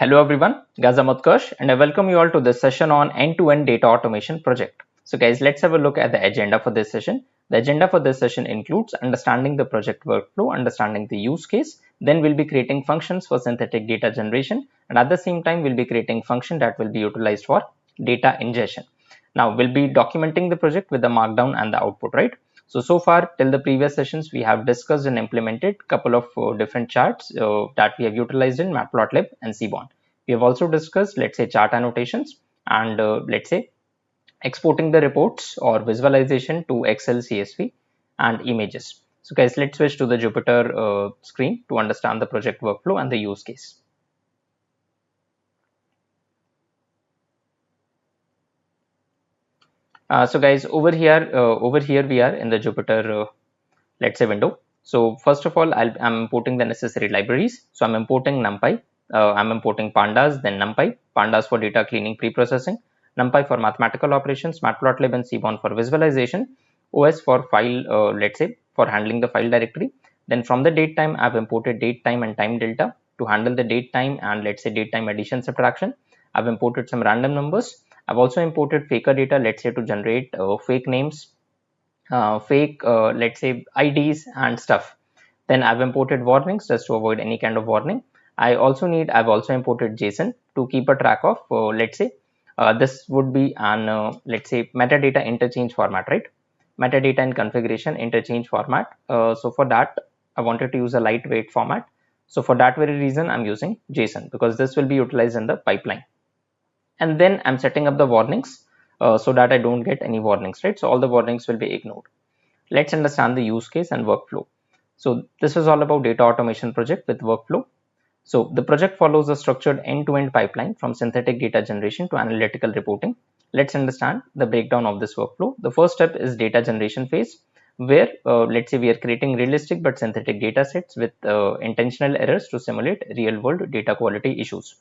Hello everyone, Gaza Mutkarsh, and I welcome you all to this session on end-to-end data automation project. So guys, let's have a look at the agenda for this session. The agenda for this session includes understanding the project workflow, understanding the use case, then we'll be creating functions for synthetic data generation, and at the same time we'll be creating function that will be utilized for data ingestion. Now we'll be documenting the project with the markdown and the output, right? So far till the previous sessions, we have discussed and implemented a couple of different charts that we have utilized in Matplotlib and Seaborn. We have also discussed, let's say, chart annotations and let's say exporting the reports or visualization to Excel, CSV, and images. So guys, let's switch to the Jupyter screen to understand the project workflow and the use case. So guys, over here we are in the Jupyter, let's say window. So first of all, I'm importing the necessary libraries. So I'm importing NumPy, I'm importing Pandas, then NumPy, Pandas for data cleaning pre-processing, NumPy for mathematical operations, Matplotlib and Seaborn for visualization, OS for file, let's say for handling the file directory. Then from the date time, I've imported date time and time delta to handle the date time and let's say date time addition subtraction. I've imported some random numbers. I've also imported faker data, let's say to generate fake names, fake let's say IDs and stuff. Then I've imported warnings just to avoid any kind of warning. I've also imported JSON to keep a track of let's say this would be an let's say metadata interchange format, right? Metadata and configuration interchange format. So for that I wanted to use a lightweight format. So for that very reason I'm using JSON because this will be utilized in the pipeline. And then I'm setting up the warnings so that I don't get any warnings, right? So all the warnings will be ignored. Let's understand the use case and workflow. So this is all about data automation project with workflow. So the project follows a structured end-to-end pipeline from synthetic data generation to analytical reporting. Let's understand the breakdown of this workflow. The first step is data generation phase, where let's say we are creating realistic but synthetic data sets with intentional errors to simulate real-world data quality issues.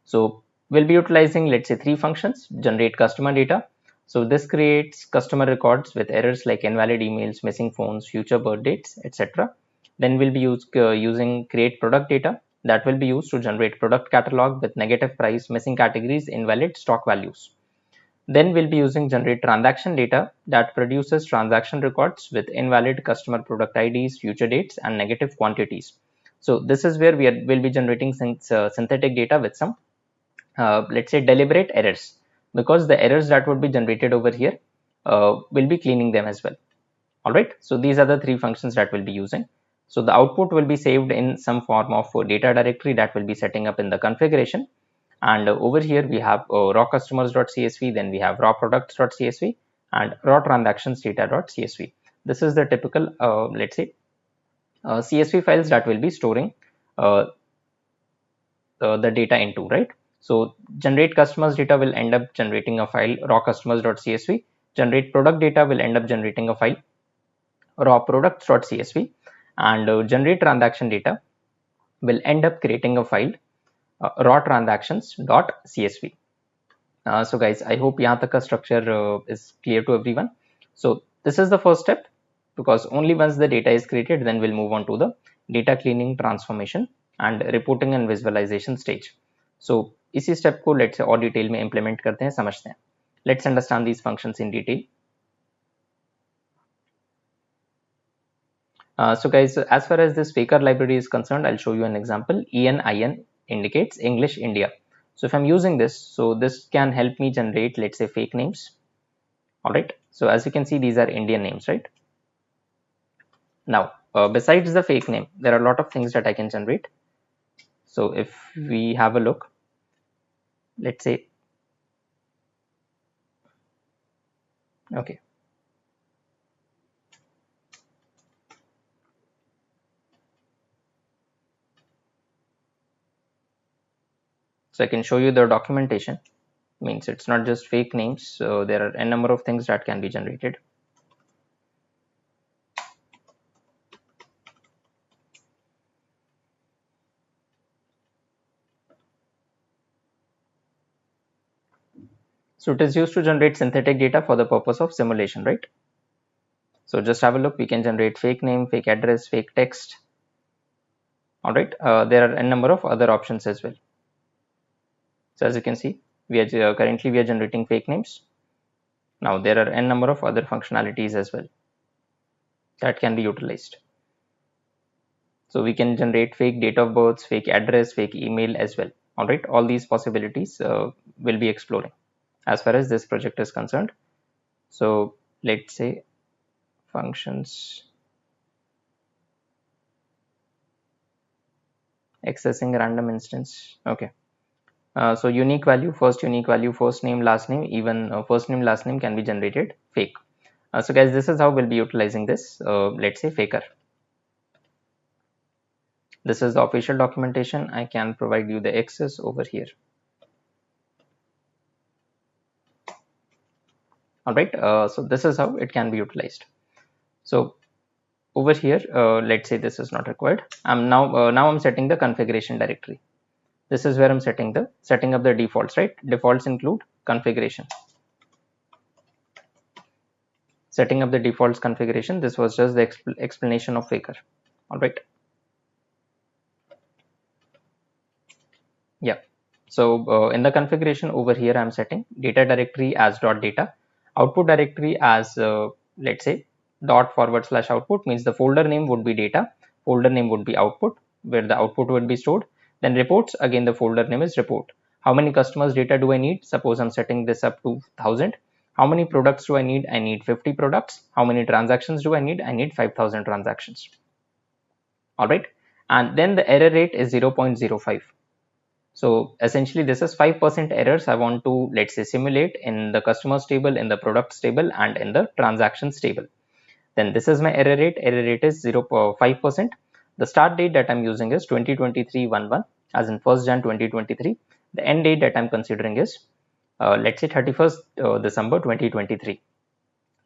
So we'll be utilizing, let's say, three functions: generate customer data. So this creates customer records with errors like invalid emails, missing phones, future birth dates, etc. Then we'll be using create product data that will be used to generate product catalog with negative price, missing categories, invalid stock values. Then we'll be using generate transaction data that produces transaction records with invalid customer product IDs, future dates, and negative quantities. So this is where we'll be generating synthetic data with some let's say deliberate errors, because the errors that would be generated over here will be cleaning them as well. All right, so these are the three functions that we'll be using. So the output will be saved in some form of data directory that will be setting up in the configuration. And over here we have raw customers.csv, then we have raw products.csv and raw transactions data.csv. This is the typical let's say CSV files that will be storing the data into, right? So generate customers data will end up generating a file raw customers.csv. Generate product data will end up generating a file raw products.csv, and generate transaction data will end up creating a file raw transactions.csv. So guys, I hope yahan tak ka structure is clear to everyone. So this is the first step, because only once the data is created then we'll move on to the data cleaning, transformation and reporting and visualization stage. So इसी step को let's say और detail में implement करते हैं, समझते हैं. Let's understand these functions in detail. So guys, as far as this faker library is concerned, I'll show you an example. ENIN indicates English India. So if I'm using this, so this can help me generate, let's say, fake names. All right, so as you can see, these are Indian names, right? Now besides the fake name, there are a lot of things that I can generate. So if we have a look, let's say, okay, so I can show you the documentation. Means it's not just fake names, so there are a number of things that can be generated. So it is used to generate synthetic data for the purpose of simulation, right? So just have a look. We can generate fake name, fake address, fake text. All right, there are a number of other options as well. So as you can see, we are currently generating fake names. Now there are n number of other functionalities as well that can be utilized. So we can generate fake date of birth, fake address, fake email as well. All right, all these possibilities will be exploring as far as this project is concerned. So let's say functions accessing random instance. Okay. So unique value, first name, last name, even first name, last name can be generated fake. So guys, this is how we'll be utilizing this. Let's say faker. This is the official documentation. I can provide you the access over here. All right. So this is how it can be utilized. So over here, let's say this is not required. Now I'm setting the configuration directory. This is where I'm setting up the defaults, right? Defaults include configuration. Setting up the defaults configuration. This was just the explanation of faker. All right. Yeah. So in the configuration over here, I'm setting data directory as .data, output directory as let's say ./output, means the folder name would be data, folder name would be output, where the output would be stored. Then reports, again the folder name is report. How many customers data do I need? Suppose I'm setting this up to 1000. How many products do I need? I need 50 products. How many transactions do I need? I need 5000 transactions. All right. And then the error rate is 0.05. So essentially this is 5% errors I want to, let's say, simulate in the customers table, in the products table, and in the transactions table. Then this is my error rate. Error rate is 0.5%. The start date that I'm using is 2023-11, as in 1st Jan 2023. The end date that I'm considering is let's say 31st December 2023.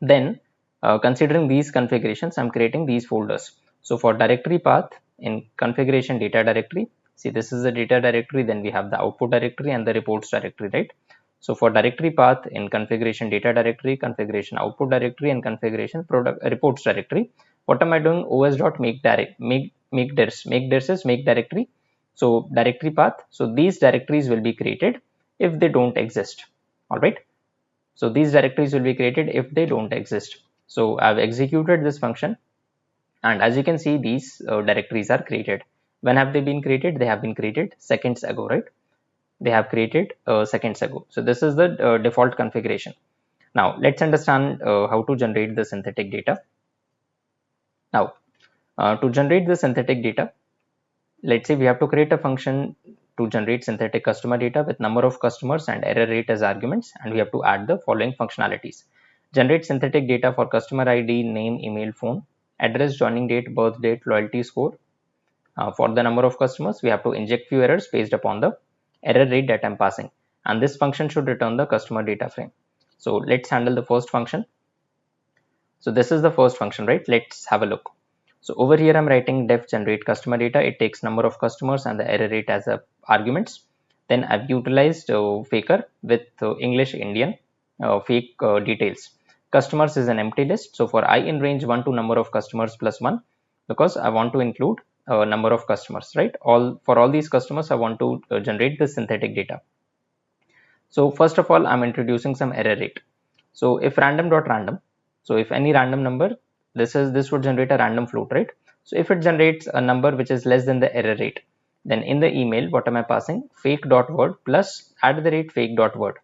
Then considering these configurations, I'm creating these folders. So for directory path, in configuration data directory, see, this is the data directory, then we have the output directory and the reports directory, right? So for directory path, in configuration data directory, configuration output directory, and configuration product reports directory, what am I doing? os.make direct make dirs is make directory. So directory path, so these directories will be created if they don't exist. All right, so these directories will be created if they don't exist. So I've executed this function, and as you can see, these directories are created. When have they been created? They have been created seconds ago, right? They have created seconds ago. So this is the default configuration. Now let's understand how to generate the synthetic data. Now to generate the synthetic data, let's say we have to create a function to generate synthetic customer data with number of customers and error rate as arguments, and we have to add the following functionalities. Generate synthetic data for customer ID, name, email, phone, address, joining date, birth date, loyalty score. For the number of customers, we have to inject few errors based upon the error rate that I'm passing, and this function should return the customer data frame. So let's handle the first function. So this is the first function, right? Let's have a look. So over here I'm writing def generate customer data. It takes number of customers and the error rate as arguments. Then I've utilized faker with English Indian fake details. Customers is an empty list. So for I in range 1 to number of customers plus 1, because I want to include number of customers, right? For all these customers, I want to generate the synthetic data. So first of all, I'm introducing some error rate. So if random.random, so if any random number, this would generate a random float, right? So if it generates a number which is less than the error rate, then in the email, what am I passing? Fake.word plus @fake.word.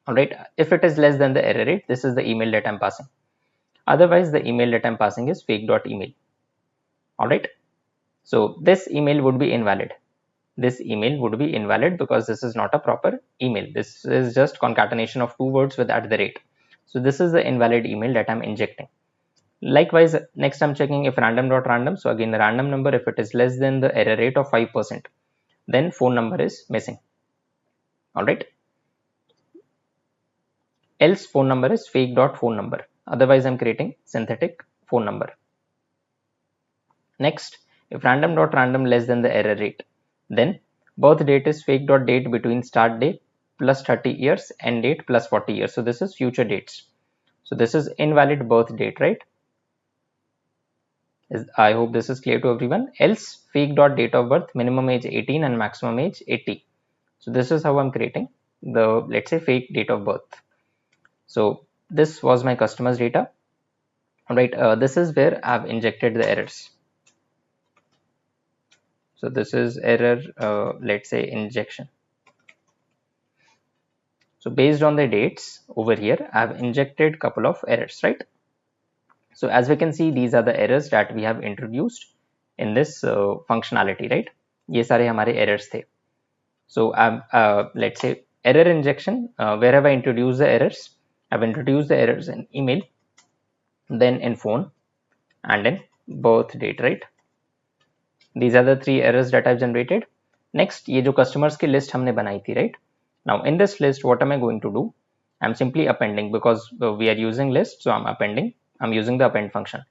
All right. If it is less than the error rate, this is the email that I'm passing. Otherwise, the email that I'm passing is fake.email. All right. So this email would be invalid. This email would be invalid because this is not a proper email. This is just concatenation of two words with @. So this is the invalid email that I'm injecting. Likewise, next I'm checking if random.random. So again, the random number, if it is less than the error rate of 5%, then phone number is missing. All right. Else phone number is fake.phone number. Otherwise, I'm creating synthetic phone number. Next, if random.random less than the error rate, then birth date is fake.date between start date plus 30 years, end date plus 40 years. So this is future dates. So this is invalid birth date, right? I hope this is clear to everyone. Else fake.date of birth, minimum age 18 and maximum age 80. So this is how I'm creating the, let's say, fake date of birth. So this was my customer's data. All right, this is where I've injected the errors. So this is error, let's say, injection. So based on the dates over here, I've injected couple of errors, right? So as we can see, these are the errors that we have introduced in this functionality, right? ये सारे हमारे errors थे. So let's say error injection, where have I introduced the errors? I've introduced the errors in email, then in phone, and in birth date, right? These are the three errors that I've generated. Next, ये जो customers की list हमने बनाई थी, right? Now in this list, what am I going to do? I'm simply appending, because we are using list, so I'm appending. I'm using the append function.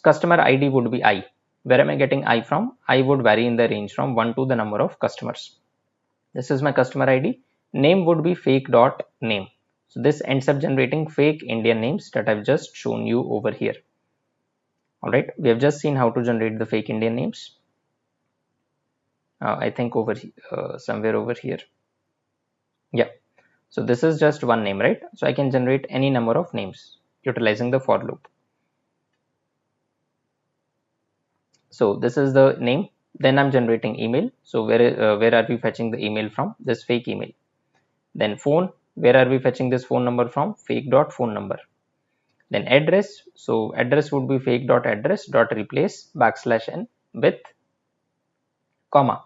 Customer ID would be I. Where am I getting I from? I would vary in the range from 1 to the number of customers. This is my customer ID. Name would be fake dot name. So this ends up generating fake Indian names that I've just shown you over here. All right, we have just seen how to generate the fake Indian names. I think over somewhere over here. Yeah. So this is just one name, right? So I can generate any number of names utilizing the for loop. So this is the name. Then I'm generating email. So where are we fetching the email from? This fake email. Then phone. Where are we fetching this phone number from? Fake dot phone number. Then address. So address would be fake dot address dot replace \n with comma.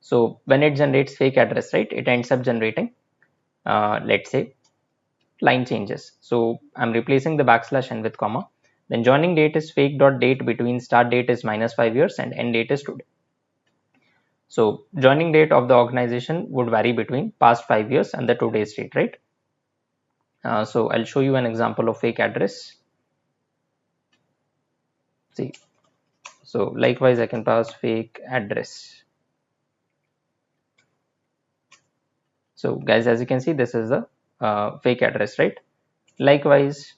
So when it generates fake address, right, it ends up generating, let's say, line changes. So I'm replacing the \n with comma. Then joining date is fake dot date between start date is -5 years and end date is today. So joining date of the organization would vary between past 5 years and the today's date, right? So I'll show you an example of fake address. See, so likewise I can pass fake address. So guys, as you can see, this is the fake address, right? Likewise,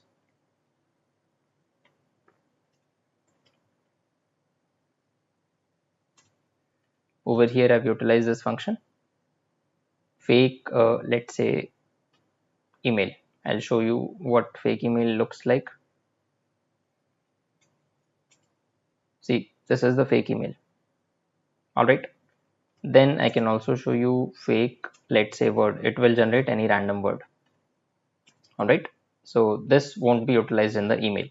over here I've utilized this function fake, let's say, email. I'll show you what fake email looks like. See, this is the fake email. All right, then I can also show you fake, let's say, word. It will generate any random word. All right, so this won't be utilized in the email.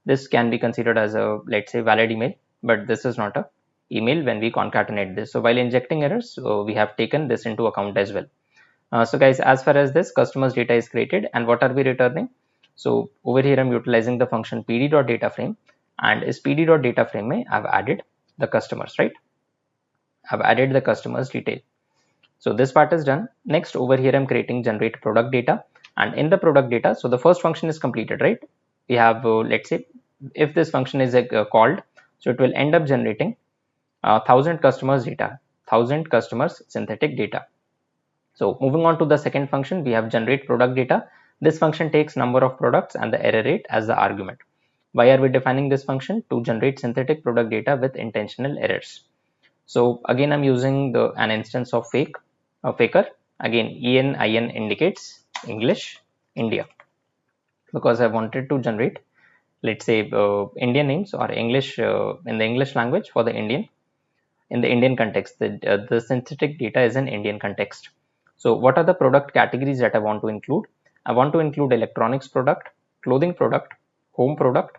This can be considered as a, let's say, valid email, but this is not a email when we concatenate this. So while injecting errors, we have taken this into account as well. So guys, as far as this customers data is created, and what are we returning? So over here I'm utilizing the function pd.dataframe, and is pd.dataframe I've added the customers, right? I've added the customers detail. So this part is done. Next, over here I'm creating generate product data, and in the product data, so the first function is completed, right? We have, let's say, if this function is called, so it will end up generating 1000 customers data, 1000 customers synthetic data. So moving on to the second function, we have generate product data. This function takes number of products and the error rate as the argument. Why are we defining this function? To generate synthetic product data with intentional errors. So again, I'm using an instance of faker. Again, ENIN indicates English, India, because I wanted to generate, let's say, Indian names or English in the English language for the Indian, in the Indian context. The synthetic data is in Indian context. So what are the product categories that I want to include? I want to include electronics product, clothing product, home product,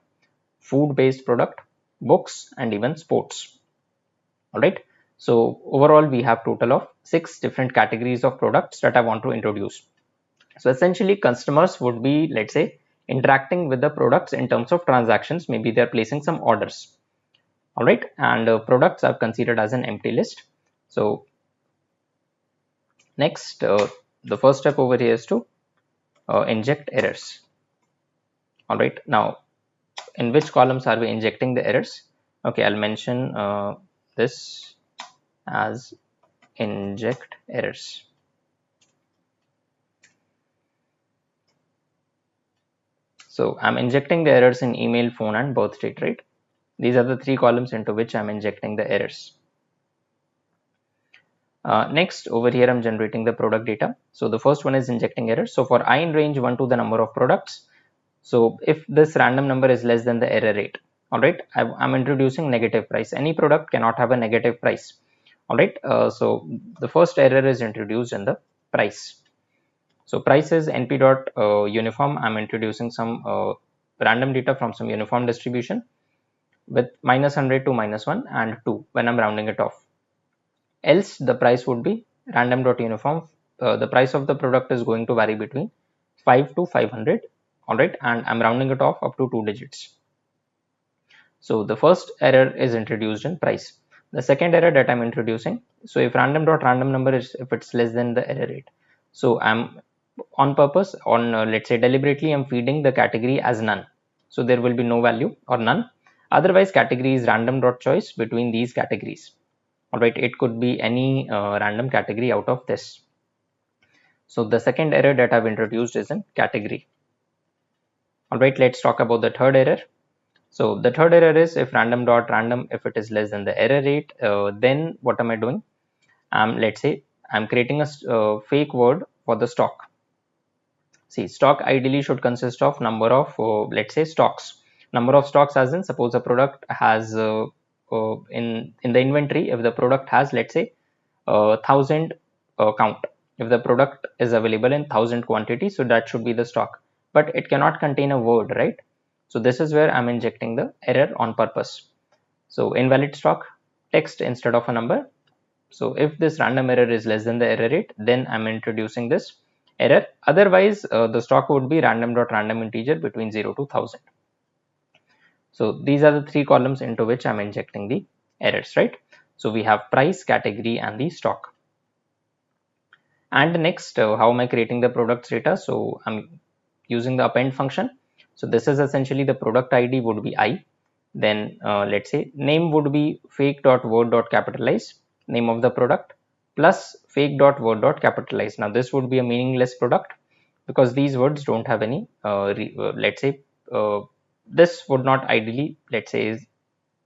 food based product, books, and even sports. All right. So overall, we have total of 6 different categories of products that I want to introduce. So essentially, customers would be, let's say, interacting with the products in terms of transactions. Maybe they're placing some orders. All right. And products I've considered as an empty list. So next, the first step over here is to inject errors. All right. Now, in which columns are we injecting the errors? Okay, I'll mention this as inject errors. So I'm injecting the errors in email, phone, and birth date, right? These are the 3 columns into which I'm injecting the errors. Next, over here I'm generating the product data. So the first one is injecting error. So for I in range 1 to the number of products, so if this random number is less than the error rate, all right, I'm introducing negative price. Any product cannot have a negative price. All right, so the first error is introduced in the price. So price is np dot uniform. I'm introducing some random data from some uniform distribution with -100 to -1 and 2 when I'm rounding it off. Else the price would be random dot uniform. The price of the product is going to vary between 5 to 500. All right, and I'm rounding it off up to 2 digits. So the first error is introduced in price. The second error that I'm introducing, so if random dot random number is if it's less than the error rate, so I'm on purpose on let's say deliberately I'm feeding the category as none. So there will be no value or none. Otherwise category is random dot choice between these categories. All right, it could be any random category out of this. So the second error that I've introduced is in category. All right, let's talk about the third error. So the third error is if random dot random, if it is less than the error rate, then what am I doing? Let's say I'm creating a fake word for the stock. See, stock ideally should consist of number of let's say stocks. Number of stocks as in suppose a product has in the inventory, if the product has let's say 1000 count, if the product is available in 1000 quantity, so that should be the stock, but it cannot contain a word, right? So this is where I'm injecting the error on purpose. So invalid stock, text instead of a number. So if this random error is less than the error rate, then I'm introducing this error. Otherwise the stock would be random dot random integer between 0 to 1000. So these are the three columns into which I'm injecting the errors, right? So we have price, category and the stock. And next, how am I creating the products data? So I'm using the append function. So this is essentially the product ID would be I. Then let's say name would be fake.word.capitalize, name of the product, plus fake.word.capitalize. Now this would be a meaningless product because these words don't have any, let's say, this would not ideally, let's say, is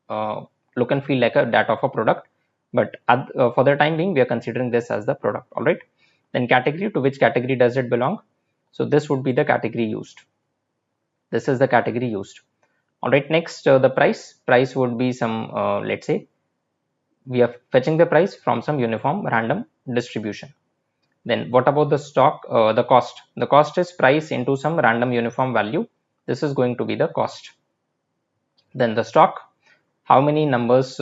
look and feel like that of a product. But for the time being, we are considering this as the product. All right. Then category, to which category does it belong? So this would be the category used. This is the category used. All right, next the price would be some let's say we are fetching the price from some uniform random distribution. Then what about the stock? The cost is price into some random uniform value. This is going to be the cost. Then the stock, how many numbers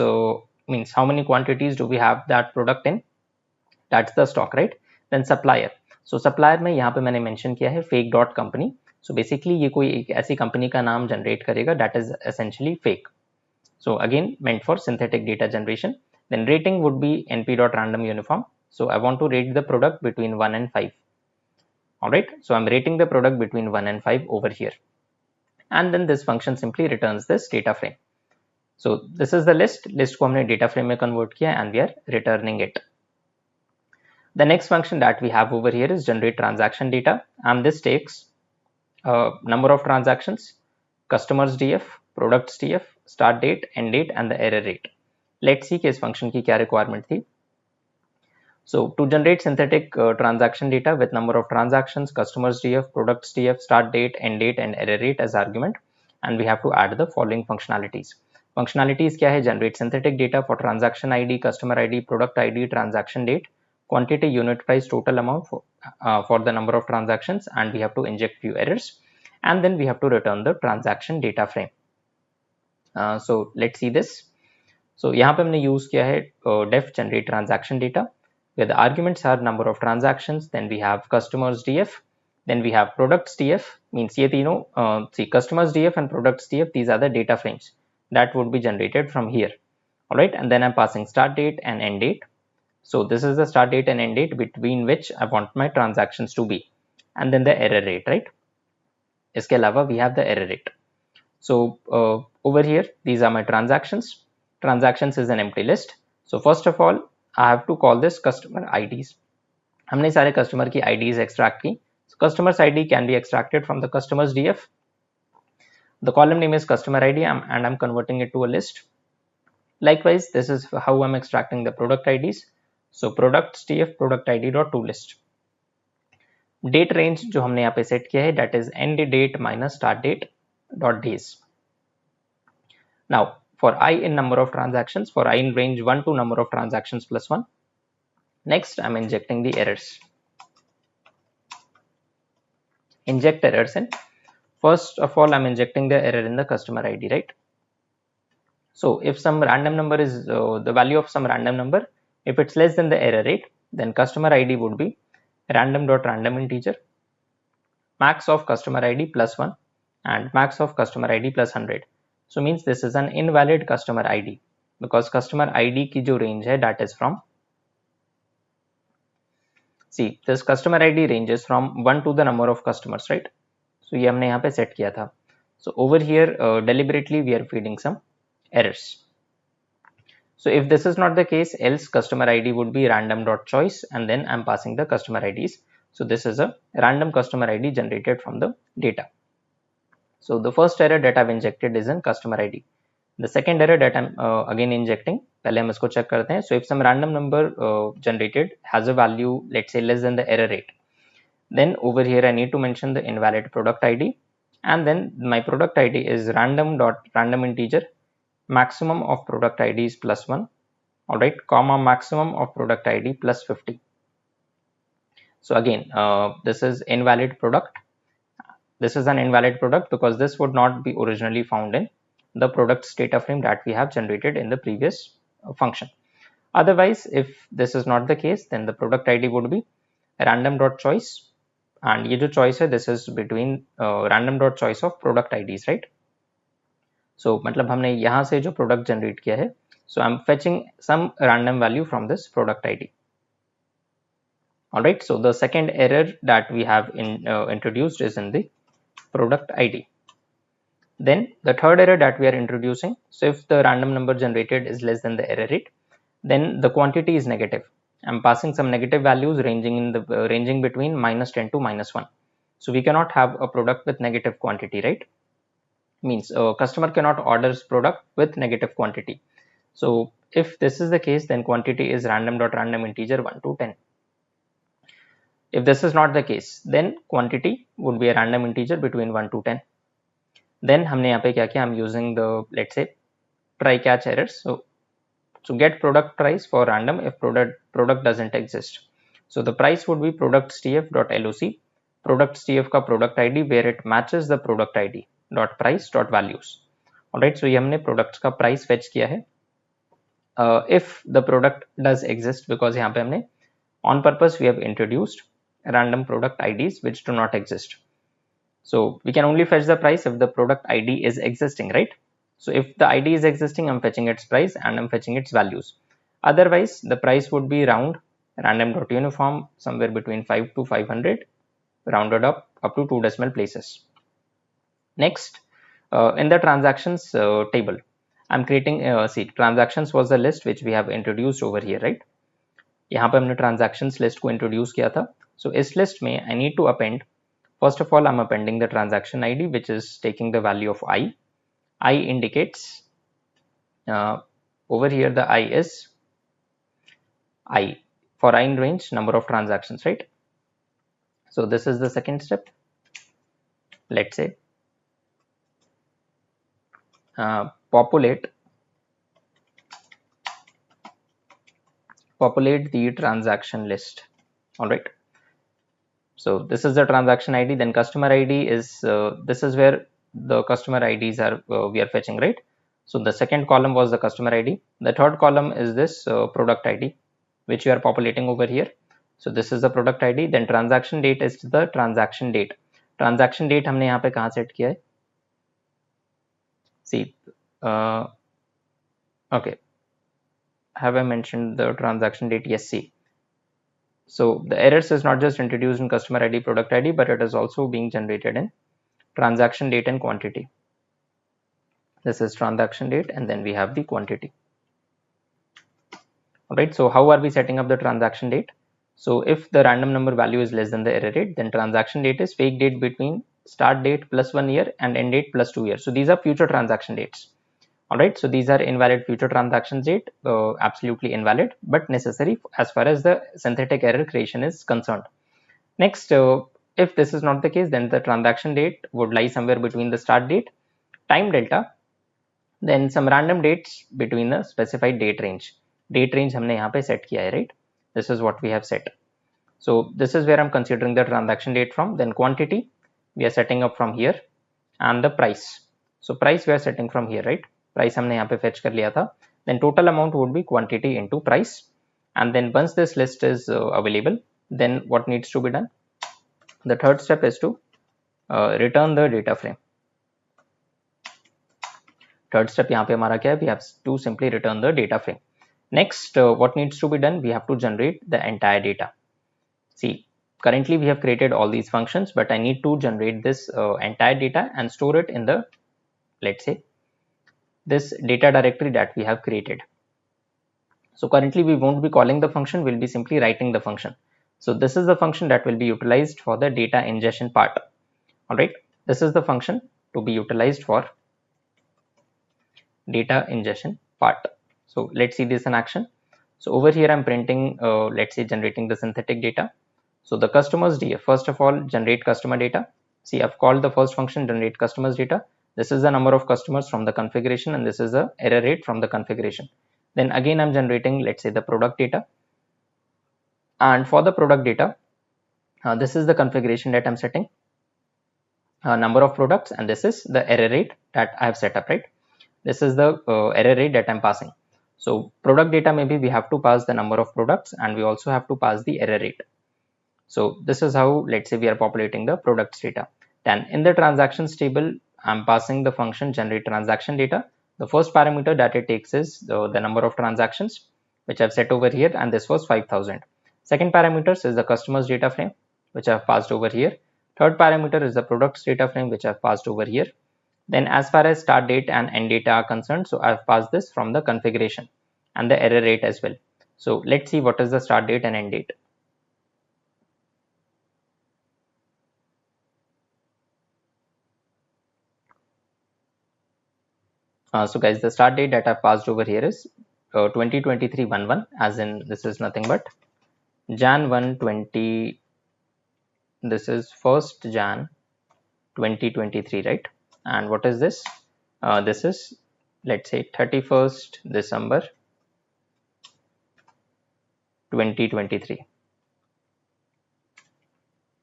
means how many quantities do we have that product in, that's the stock, right? Then supplier, so supplier में यहाँ पे मैंने mention किया है fake dot company. So basically ये कोई एक ऐसी कंपनी का नाम जनरेट करेगा that is essentially fake. So again meant for synthetic data generation. Then rating would be np dot random uniform. So I want to rate the product between 1 and 5. All right, so I'm rating the product between 1 and 5 over here. And then this function simply returns this data frame. So this is the list को हमने data frame में convert किया and we are returning it. The next function that we have over here is generate transaction data, and this takes number of transactions, customers df, products df, start date, end date and the error rate. Let's see कि इस function की क्या requirement थी. So to generate synthetic transaction data with number of transactions, customers df, products df, start date, end date and error rate as argument, and we have to add the following functionalities. Functionalities क्या है? Generate synthetic data for transaction ID, customer ID, product ID, transaction date, quantity, unit price, total amount for the number of transactions, and we have to inject few errors, and then we have to return the transaction data frame. So let's see this. So यहाँ पे हमने use किया है def generate transaction data, where the arguments are number of transactions, then we have customers df, then we have products df, means ये तीनों see customers df and products df, these are the data frames that would be generated from here. All right, and then I'm passing start date and end date. So this is the start date and end date between which I want my transactions to be, and then the error rate, right? इसके अलावा we have the error rate. So over here these are my transactions. Transactions is an empty list. So first of all I have to call this customer IDs. हमने सारे customer की IDs extract की. So customers ID can be extracted from the customers df. The column name is customer ID and I'm converting it to a list. Likewise, this is how I'm extracting the product IDs. So products tf product id dot to list. Date range जो हमने यहाँ पे set किया है that is end date minus start date dot days. Now for I in number of transactions, for I in range 1 to number of transactions plus 1. Next, I'm injecting the errors. Inject errors in. First of all, I'm injecting the error in the customer ID, right? So if some random number is the value of some random number, if it's less than the error rate, then customer ID would be random integer max of customer ID plus 1 and max of customer ID plus 100. So means this is an invalid customer ID because customer ID की जो range है that is from, see this customer ID ranges from 1 to the number of customers, right? So ये हमने यहाँ पे set किया था. So over here deliberately we are feeding some errors. So if this is not the case, else customer ID would be random.choice and then I'm passing the customer IDs. So this is a random customer ID generated from the data. So the first error that I've injected is in customer ID. The second error that I'm again injecting, पहले हम इसको check करते हैं. So if some random number generated has a value, let's say less than the error rate, then over here I need to mention the invalid product ID, and then my product ID is random integer maximum of product ID is plus 1, all right, comma maximum of product ID plus 50. So again this is invalid product. This is an invalid product because this would not be originally found in the products data frame that we have generated in the previous function. Otherwise, if this is not the case, then the product ID would be random.choice, and ये जो choice है this is between random.choice of product IDs, right? So मतलब हमने यहाँ से जो product generate किया है, so I'm fetching some random value from this product ID. Alright, so the second error that we have introduced is in the product ID. Then the third error that we are introducing, so if the random number generated is less than the error rate, then the quantity is negative. I'm passing some negative values ranging between -10 to -1. So we cannot have a product with negative quantity, right? Means a customer cannot order product with negative quantity. So if this is the case, then quantity is random integer 1 to 10. If this is not the case, then quantity would be a random integer between 1 to 10. Then हमने यहाँ पे क्या किया, I'm using the, let's say, try catch errors. So get product price for random if product doesn't exist. So the price would be products.tf.loc, products.tf का product ID where it matches the product ID dot price dot values. Alright, so ये हमने products का price fetch किया है. If the product does exist, because यहाँ पे हमने on purpose we have introduced random product IDs which do not exist. So we can only fetch the price if the product ID is existing, right? So if the ID is existing, I'm fetching its price and I'm fetching its values. Otherwise, the price would be round random.uniform somewhere between 5 to 500, rounded up to 2 decimal places. Next, in the transactions table, I'm creating see transactions was the list which we have introduced over here, right? यहाँ पे हमने transactions list को introduce किया था. So इस list में I need to append. First of all, I'm appending the transaction ID which is taking the value of I. I indicates over here the I is I for I in range number of transactions, right? So this is the second step. Let's say populate the transaction list. All right. So this is the transaction ID. Then customer ID is this is where the customer IDs are we are fetching, right? So the second column was the customer ID. The third column is this product ID which you are populating over here. So this is the product ID. Then transaction date is the transaction date. Transaction date हमने यहाँ पे कहाँ set किया है? See, okay. Have I mentioned the transaction date? Yes. See. So the errors is not just introduced in customer ID, product ID, but it is also being generated in transaction date and quantity. This is transaction date and then we have the quantity. Alright, so how are we setting up the transaction date? So if the random number value is less than the error rate, then transaction date is fake date between start date plus 1 year and end date plus 2 years. So these are future transaction dates. All right, so these are invalid future transactions date, absolutely invalid, but necessary as far as the synthetic error creation is concerned. Next, if this is not the case, then the transaction date would lie somewhere between the start date, time delta, then some random dates between the specified date range. Date range हमने यहाँ पे set किया है, right? This is what we have set. So this is where I'm considering the transaction date from. Then quantity we are setting up from here, and the price. So price we are setting from here, right? Price हमने यहाँ पे fetch कर लिया था. Then total amount would be quantity into price. And then once this list is available, then what needs to be done? The third step is to return the data frame. Third step यहाँ पे हमारा क्या है? We have to simply return the data frame. Next, what needs to be done? We have to generate the entire data. See, currently we have created all these functions, but I need to generate this entire data and store it in the, let's say, this data directory that we have created. So currently we won't be calling the function, we'll be simply writing the function. So this is the function that will be utilized for the data ingestion part. All right, this is the function to be utilized for data ingestion part. So let's see this in action. So over here I'm printing, let's say, generating the synthetic data. So the customers df, first of all, generate customer data. See, I've called the first function generate customers data. This is the number of customers from the configuration, and this is the error rate from the configuration. Then again I'm generating, let's say, the product data. And for the product data, this is the configuration that I'm setting, number of products, and this is the error rate that I have set up, right? This is the error rate that I'm passing. So product data, maybe we have to pass the number of products, and we also have to pass the error rate. So this is how, let's say, we are populating the products data. Then in the transactions table, I'm passing the function generate transaction data. The first parameter that it takes is the number of transactions, which I've set over here, and this was 5000. Second parameter is the customers data frame, which I've passed over here. Third parameter is the products data frame, which I've passed over here. Then as far as start date and end data are concerned, so I've passed this from the configuration and the error rate as well. So let's see what is the start date and end date. So guys, the start date that I've passed over here is 2023-11, as in this is nothing but Jan 1 20, this is 1st Jan 2023, right? And what is this? This is, let's say, 31st December 2023.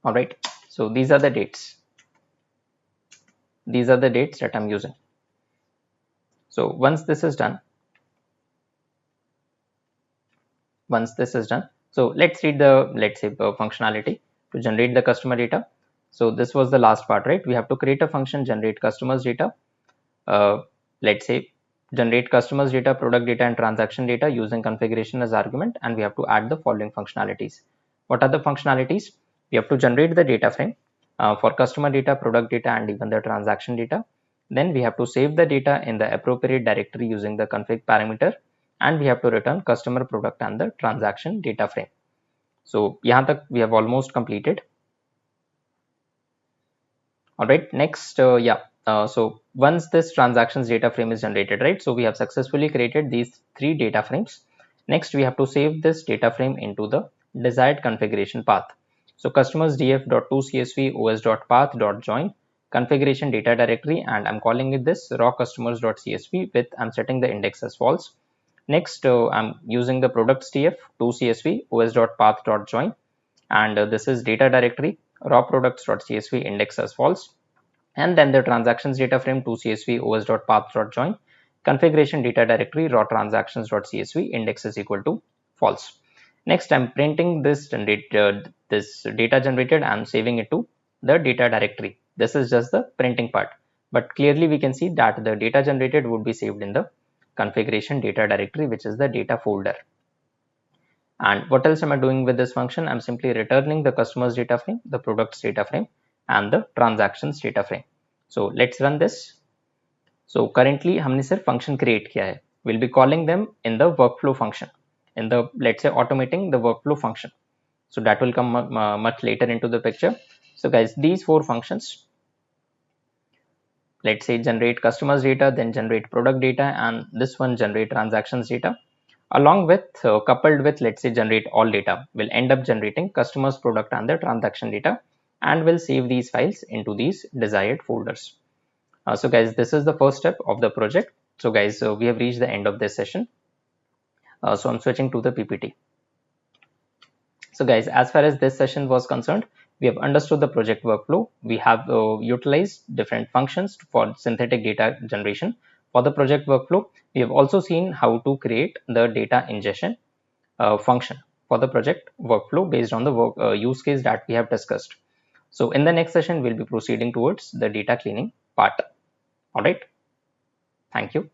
All right, so these are the dates. These are the dates that I'm using. So once this is done, so let's read the, let's say, functionality to generate the customer data. So this was the last part, right? We have to create a function generate customers data. Let's say generate customers data, product data, and transaction data using configuration as argument, and we have to add the following functionalities. What are the functionalities? We have to generate the data frame for customer data, product data, and even the transaction data. Then we have to save the data in the appropriate directory using the config parameter, and we have to return customer, product, and the transaction data frame. So yahan tak we have almost completed. All right, next, so once this transactions data frame is generated, right, so we have successfully created these 3 data frames. Next, we have to save this data frame into the desired configuration path. So customers df.tocsv os.path.join configuration data directory, and I'm calling it this raw customers.csv with, I'm setting the index as false. Next, I'm using the products df tocsv os.path.join, and this is data directory raw products.csv index as false, and then the transactions data frame tocsv os.path.join configuration data directory raw transactions.csv index is equal to false. Next, I'm printing this this data generated, I'm saving it to the data directory. This is just the printing part, but clearly we can see that the data generated would be saved in the configuration data directory, which is the data folder. And what else am I doing with this function? I'm simply returning the customers data frame, the products data frame, and the transactions data frame. So let's run this. So currently हमने सिर्फ function create किया है. We'll be calling them in the workflow function, in the, let's say, automating the workflow function. So that will come much later into the picture. So guys, these 4 functions, let's say generate customers data, then generate product data, and this one generate transactions data, along with coupled with, let's say, generate all data, will end up generating customers, product, and their transaction data, and will save these files into these desired folders. So guys, this is the first step of the project. So guys, we have reached the end of this session. So I'm switching to the PPT. So guys, as far as this session was concerned, we have understood the project workflow. We have utilized different functions for synthetic data generation. For the project workflow, we have also seen how to create the data ingestion function for the project workflow based on the use case that we have discussed. So in the next session, we'll be proceeding towards the data cleaning part. All right. Thank you.